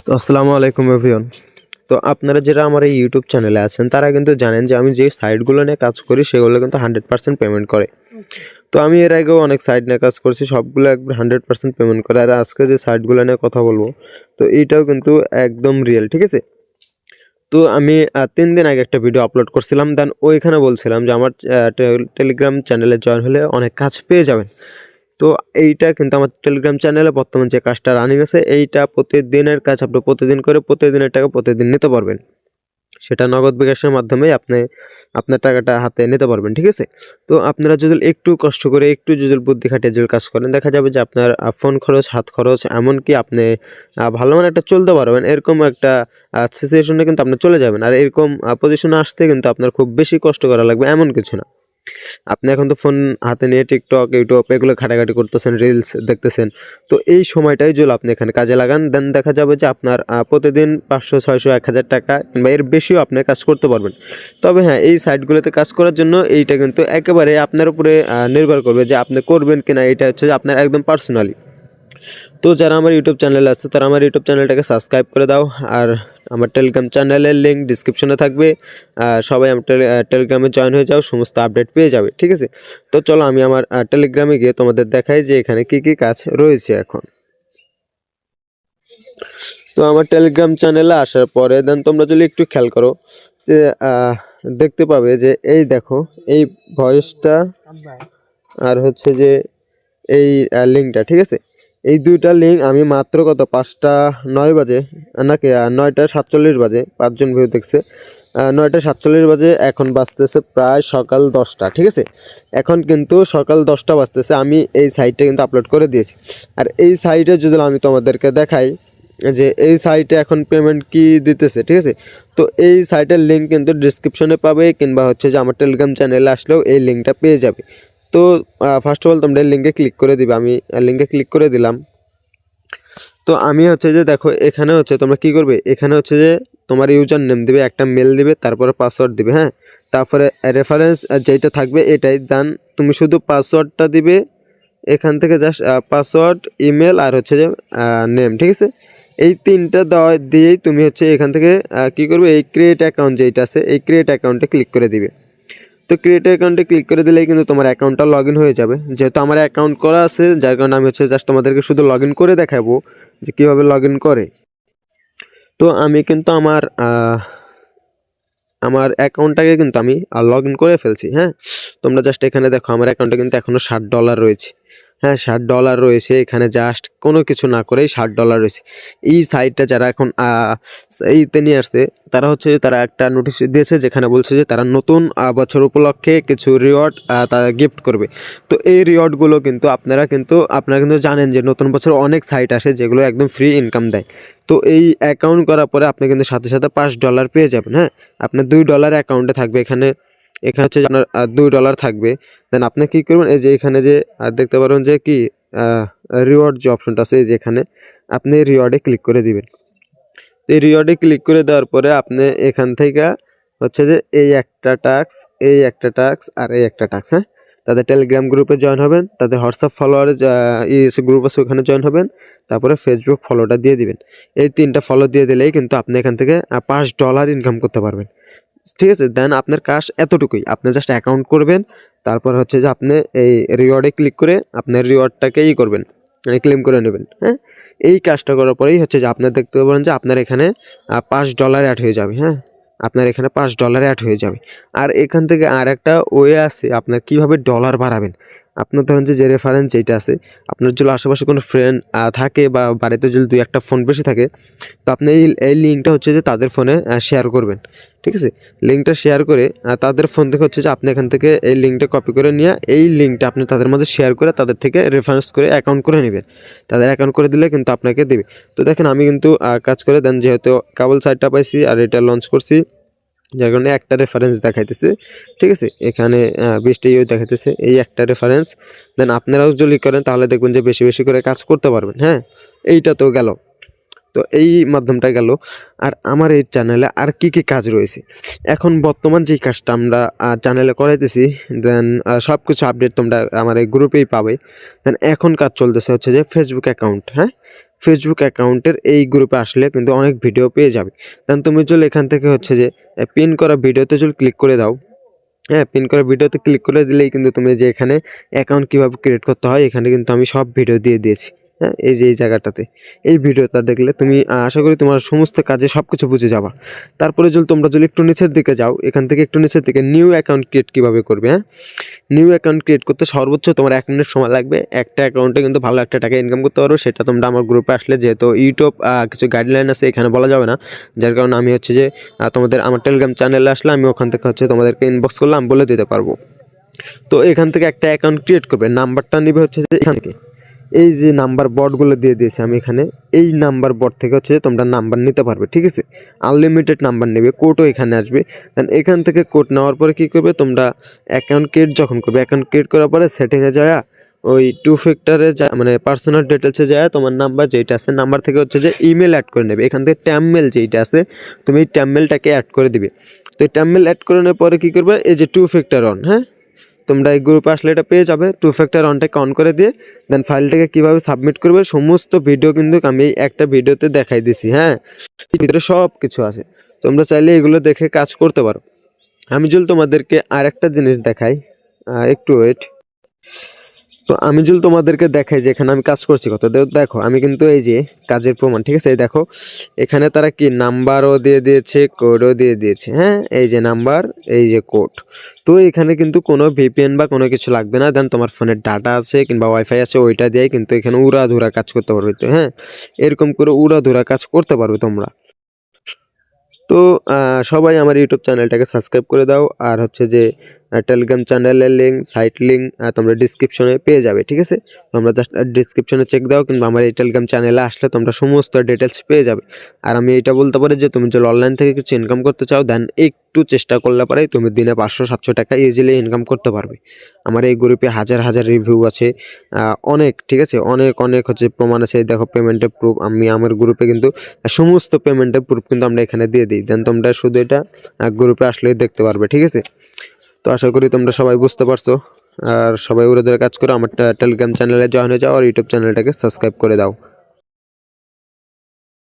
তো আসসালামু আলাইকুম এভরিওয়ান। তো আপনারা যারা আমার এই ইউটিউব চ্যানেলে আছেন তারা কিন্তু জানেন যে আমি যে সাইটগুলো নিয়ে কাজ করি সেগুলো কিন্তু 100% পেমেন্ট করে। তো আমি এর আগেও অনেক সাইট নিয়ে কাজ করছি, সবগুলো একবার 100% পেমেন্ট করে। আর আজকে যে সাইটগুলো নিয়ে কথা বলবো তো এইটাও কিন্তু একদম রিয়েল, ঠিক আছে। তো আমি 3 দিন আগে একটা ভিডিও আপলোড করছিলাম, দেন ওইখানে বলছিলাম যে আমার টেলিগ্রাম চ্যানেলে জয়েন হলে অনেক কাজ পেয়ে যাবেন। তো এইটা কিন্তু আমার টেলিগ্রাম চ্যানেলে বর্তমান যে কাজটা রানিং আছে, এইটা প্রতিদিনের কাজ। আপনি প্রতিদিন করে প্রতিদিনের টাকা প্রতিদিন নিতে পারবেন, সেটা নগদ বিকাশের মাধ্যমে আপনি আপনার টাকাটা হাতে নিতে পারবেন, ঠিক আছে। তো আপনারা যদি একটু কষ্ট করে একটু যদি বুদ্ধি খাটিয়ে যদি কাজ করেন, দেখা যাবে যে আপনার ফোন খরচ, হাত খরচ, এমনকি আপনি ভালো মানে একটা চলতে পারবেন, এরকম একটা সিচুয়েশনে কিন্তু আপনি চলে যাবেন। আর এরকম পজিশনে আসতে কিন্তু আপনার খুব বেশি কষ্ট করা লাগবে এমন কিছু না। আপনি এখন তো ফোন হাতে নিয়ে টিকটক, ইউটিউব এগুলো ঘাটাঘাটি করতেছেন, রিলস দেখতেছেন। তো এই সময়টাই যদি আপনি এখানে কাজে লাগান, দেন দেখা যাবে যে আপনার প্রতিদিন 500, 600, 1000 টাকা কিংবা এর বেশিও আপনি কাজ করতে পারবেন। তবে হ্যাঁ, এই সাইটগুলোতে কাজ করার জন্য এইটা কিন্তু একেবারে আপনার উপরে নির্ভর করবে যে আপনি করবেন কিনা। এটা হচ্ছে যে আপনার একদম পার্সোনালি। তো যারা আমার ইউটিউব চ্যানেলে আছে তারা আমার ইউটিউব চ্যানেলটাকে সাবস্ক্রাইব করে দাও। আর আমার টেলিগ্রাম চ্যানেলের লিঙ্ক ডিসক্রিপশনে থাকবে। সবাই আমার টেলিগ্রামে জয়েন হয়ে যাও, সমস্ত আপডেট পেয়ে যাবে, ঠিক আছে। তো চলো আমি আমার টেলিগ্রামে গিয়ে তোমাদের দেখাই যে এখানে কি কি কাজ রয়েছে এখন। তো আমার টেলিগ্রাম চ্যানেলে আসার পরে দেন তোমরা যদি একটু খেয়াল করো যে দেখতে পাবে যে এই দেখো এই ভয়েসটা আর হচ্ছে যে এই লিঙ্কটা, ঠিক আছে। এই দুইটা লিঙ্ক আমি মাত্র কত 5টা 9 বাজে নাকি 9টা 47 বাজে 5জন ভিউ দেখছে। 9টা 47 বাজে, এখন বাজতেছে প্রায় সকাল 10টা, ঠিক আছে। এখন কিন্তু সকাল 10টা বাজতেছে, আমি এই সাইটটা কিন্তু আপলোড করে দিয়েছি। আর এই সাইটে যদি আমি তোমাদেরকে দেখাই যে এই সাইটে এখন পেমেন্ট কি দিতেছে, ঠিক আছে। তো এই সাইটের লিঙ্ক কিন্তু ডিসক্রিপশনে পাবে, কিংবা হচ্ছে যে আমার টেলিগ্রাম চ্যানেলে আসলেও এই লিঙ্কটা পেয়ে যাবে। তো ফার্স্ট অফ অল তোমরা লিঙ্কে ক্লিক করে দিবে। আমি লিঙ্কে ক্লিক করে দিলাম। তো আমি হচ্ছে যে দেখো এখানে হচ্ছে তোমরা কি করবে, এখানে হচ্ছে যে তোমার ইউজার নেম দিবে, একটা মেল দিবে, তারপরে পাসওয়ার্ড দিবে, হ্যাঁ। তারপরে রেফারেন্স যেটা থাকবে এটাই দান, তুমি শুধু পাসওয়ার্ডটা দিবে এখান থেকে, জাস্ট পাসওয়ার্ড, ইমেল আর হচ্ছে যে নেম, ঠিক আছে। এই তিনটা দেওয়া দিয়েই তুমি হচ্ছে এখান থেকে কি করবে, এই ক্রিয়েট অ্যাকাউন্ট যেটা আছে এই ক্রিয়েট অ্যাকাউন্টে ক্লিক করে দিবে। তো ক্রিয়েট অ্যাকাউন্টে ক্লিক করে দিলেই কিন্তু তোমার অ্যাকাউন্টটা লগ ইন হয়ে যাবে। যেহেতু আমার অ্যাকাউন্ট করা আছে, যার কারণে আমি হচ্ছে জাস্ট তোমাদেরকে শুধু লগ ইন করে দেখাবো যে কীভাবে লগ ইন করে। তো আমি কিন্তু আমার অ্যাকাউন্টটাকে কিন্তু আমি লগ ইন করে ফেলছি, হ্যাঁ। তোমরা জাস্ট এখানে দেখো আমার অ্যাকাউন্টে কিন্তু এখনও $60 রয়েছে, হ্যাঁ। $60 রয়েছে এখানে, জাস্ট কোনো কিছু না করেই $60 রয়েছে। এই সাইটটা যারা এখন এইতে নিয়ে আসছে তারা হচ্ছে তারা একটা নোটিশ দিয়েছে যেখানে বলছে যে তারা নতুন বছর উপলক্ষে কিছু রিওয়ার্ড তারা গিফট করবে। তো এই রিওয়ার্ডগুলো কিন্তু আপনারা কিন্তু জানেন যে নতুন বছর অনেক সাইট আসে যেগুলো একদম ফ্রি ইনকাম দেয়। তো এই অ্যাকাউন্ট করার পরে আপনি কিন্তু সাথে সাথে $5 পেয়ে যাবেন, হ্যাঁ। আপনার $2 অ্যাকাউন্টে থাকবে, এখানে এখানে হচ্ছে আপনার $2 থাকবে। দেন আপনি কী করবেন, এই যে এখানে যে দেখতে পারেন যে কি রিওয়ার্ড যে অপশনটা আছে, এই যে এখানে আপনি রিওয়ার্ডে ক্লিক করে দিবেন। এই রিওয়ার্ডে ক্লিক করে দেওয়ার পরে আপনি এখান থেকে হচ্ছে যে এই একটা টাস্ক, এই একটা টাস্ক আর এই একটা টাস্ক, হ্যাঁ। তাদের টেলিগ্রাম গ্রুপে জয়েন হবেন, তাদের হোয়াটসঅ্যাপ ফলোয়ারে গ্রুপ আছে ওখানে জয়েন হবেন, তারপরে ফেসবুক ফলোটা দিয়ে দিবেন। এই 3টা ফলো দিয়ে দিলেই কিন্তু আপনি এখান থেকে $5 ইনকাম করতে পারবেন, ঠিক আছে। দেন আপনার কাজ এতটুকুই, আপনি জাস্ট অ্যাকাউন্ট করবেন, তারপর হচ্ছে যে আপনি এই রিওয়ার্ডে ক্লিক করে আপনার রিওয়ার্ডটাকে করবেন, মানে ক্লেম করে নেবেন, হ্যাঁ। এই কাজটা করার পরেই হচ্ছে যে আপনার দেখতে পাবেন যে আপনার এখানে $5 অ্যাড হয়ে যাবে, হ্যাঁ। আপনার এখানে $5 অ্যাড হয়ে যাবে। আর এখান থেকে আর একটা ওয়ে আছে আপনার কীভাবে ডলার বাড়াবেন। আপনার ধরেন যে রেফারেন্স যেটা আছে, আপনার যদি আশেপাশে কোনো ফ্রেন্ড থাকে বা বাড়িতে যদি 2-1টা ফোন বেশি থাকে, তো আপনি এই লিঙ্কটা হচ্ছে যে তাদের ফোনে শেয়ার করবেন, ঠিক আছে। লিঙ্কটা শেয়ার করে তাদের ফোন থেকে হচ্ছে যে আপনি এখান থেকে এই লিঙ্কটা কপি করে নিয়ে এই লিঙ্কটা আপনি তাদের মাঝে শেয়ার করে তাদের থেকে রেফারেন্স করে অ্যাকাউন্ট করে নেবেন। তাদের অ্যাকাউন্ট করে দিলে কিন্তু আপনাকে দেবে। তো দেখেন আমি কিন্তু কাজ করে দেন, যেহেতু কেবল সাইটটা পাইছি আর এটা লঞ্চ করছি, যার কারণে একটা রেফারেন্স দেখাইতেছে, ঠিক আছে। এখানে 20টা দেখাইতেছে, এই একটা রেফারেন্স। দেন আপনারাও যদি করেন তাহলে দেখবেন যে বেশি বেশি করে কাজ করতে পারবেন, হ্যাঁ। এইটা তো গেল, তো এই মাধ্যমটা গেল। আর আমার এই চ্যানেলে আর কি কি কাজ রয়েছে, এখন বর্তমান যেই কাজটা আমরা চ্যানেলে করাইতেছি, দেন সব কিছু আপডেট তোমরা আমার এই গ্রুপেই পাবে। দেন এখন কাজ চলতেছে হচ্ছে যে ফেসবুক অ্যাকাউন্ট, হ্যাঁ। ফেসবুক অ্যাকাউন্টের এই গ্রুপে আসলে কিন্তু অনেক ভিডিও পেয়ে যাবে। দেন তুমি চলে এখান থেকে হচ্ছে যে পিন করা ভিডিওতে চলে ক্লিক করে দাও। হ্যাঁ, পিন করা ভিডিওতে ক্লিক করে দিলেই কিন্তু তুমি যে এখানে অ্যাকাউন্ট কীভাবে ক্রিয়েট করতে হয় এখানে কিন্তু আমি সব ভিডিও দিয়ে দিয়েছি। হ্যাঁ, এই যে এই জায়গাটাতে এই ভিডিওটা দেখলে তুমি আশা করি তোমার সমস্ত কাজে সব কিছু বুঝে যাবা। তারপরে তোমরা যদি একটু নিচের দিকে যাও, এখান থেকে একটু নিচের দিকে নিউ অ্যাকাউন্ট ক্রিয়েট কীভাবে করবে। হ্যাঁ, নিউ অ্যাকাউন্ট ক্রিয়েট করতে সর্বোচ্চ তোমার 1 মিনিট সময় লাগবে। একটা অ্যাকাউন্টে কিন্তু ভালো একটা টাকা ইনকাম করতে পারো। সেটা তোমরা আমার গ্রুপে আসলে, যেহেতু ইউটিউব কিছু গাইডলাইন আছে এখানে বলা যাবে না, যার কারণে আমি হচ্ছে যে তোমাদের আমার টেলিগ্রাম চ্যানেলে আসলে আমি ওখান থেকে হচ্ছে তোমাদেরকে ইনবক্স করলে আমি বলে দিতে পারবো। তো এখান থেকে একটা অ্যাকাউন্ট ক্রিয়েট করবে, নাম্বারটা নেবে হচ্ছে যে এখান থেকে এই যে নাম্বার বটগুলো দিয়ে দিয়েছি আমি এখানে, এই নাম্বার বট থেকে হচ্ছে তোমরা নাম্বার নিতে পারবে। ঠিক আছে, আনলিমিটেড নাম্বার নেবে, কোডও এখানে আসবে। দেন এখান থেকে কোড নেওয়ার পরে কী করবে, তোমরা অ্যাকাউন্ট ক্রিয়েট যখন করবে, অ্যাকাউন্ট ক্রিয়েট করার পরে সেটিংয়ে যায় ওই 2 ফ্যাক্টরে মানে পার্সোনাল ডিটেলসে যায় তোমার নাম্বার যেটা আছে, নাম্বার থেকে হচ্ছে যে ইমেল অ্যাড করে নেবে। এখান থেকে ট্যামমেল যেইটা আছে তুমি এই ট্যামমেলটাকে অ্যাড করে দিবে। তো এই ট্যামমেল অ্যাড করে নেওয়ার পরে কী করবে, এই যে 2 ফ্যাক্টর অন, হ্যাঁ তোমরা এই গ্রুপে আসলে এটা পেয়ে যাবে। 2 ফ্যাক্টর অনটাকে অন করে দিয়ে দেন ফাইলটাকে কীভাবে সাবমিট করবে সমস্ত ভিডিও কিন্তু আমি একটা ভিডিওতে দেখাই দিছি। হ্যাঁ, ভিতরে সব কিছু আছে, তোমরা চাইলে এগুলো দেখে কাজ করতে পারো। আমি যদি তোমাদেরকে আর একটা জিনিস দেখাই, একটু ওয়েট। তো আমি যদি তোমাদেরকে দেখাই যে এখানে আমি কাজ করছি কত, দেখো আমি কিন্তু এই যে কাজের প্রমাণ। ঠিক আছে, এই দেখো এখানে তারা কি নাম্বারও দিয়ে দিয়েছে, কোডও দিয়ে দিয়েছে। হ্যাঁ, এই যে নাম্বার, এই যে কোড। তো এখানে কিন্তু কোনো ভিপিএন বা কোনো কিছু লাগবে না। দেন তোমার ফোনের ডাটা আছে কিংবা ওয়াইফাই আছে, ওইটা দিয়ে কিন্তু এখানে উড়াধুরা কাজ করতে পারবে। তো হ্যাঁ, এরকম করে উড়াধুরা কাজ করতে পারবে তোমরা। তো সবাই আমার ইউটিউব চ্যানেলটাকে সাবস্ক্রাইব করে দাও। আর হচ্ছে যে টেলিগ্রাম চ্যানেলের লিঙ্ক, সাইট লিঙ্ক তোমরা ডিসক্রিপশনে পেয়ে যাবে। ঠিক আছে, তোমরা জাস্ট ডিসক্রিপশনে চেক দাও, কিংবা আমার এই টেলিগ্রাম চ্যানেলে আসলে তোমরা সমস্ত ডিটেলস পেয়ে যাবে। আর আমি এটা বলতে পারি যে তুমি যদি অনলাইন থেকে কিছু ইনকাম করতে চাও, দেন একটু চেষ্টা করলে পরেই তুমি দিনে 500-700 টাকা ইজিলি ইনকাম করতে পারবে। আমার এই গ্রুপে হাজার হাজার রিভিউ আছে, অনেক। ঠিক আছে, অনেক অনেক হচ্ছে প্রমাণ আছে। দেখো পেমেন্টের প্রুফ, আমি আমার গ্রুপে কিন্তু সমস্ত পেমেন্টের প্রুফ কিন্তু আমরা এখানে দিয়ে দিই। দেন তোমরা শুধু এটা গ্রুপে আসলেই দেখতে পারবে। ঠিক আছে, তো আশা করি তোমরা সবাই বুঝতে পারছো। আর সবাই উড়ে ধরে কাজ করো, আমার টেলিগ্রাম চ্যানেলে জয়েন হয়ে যাও আর ইউটিউব চ্যানেলটাকে সাবস্ক্রাইব করে দাও।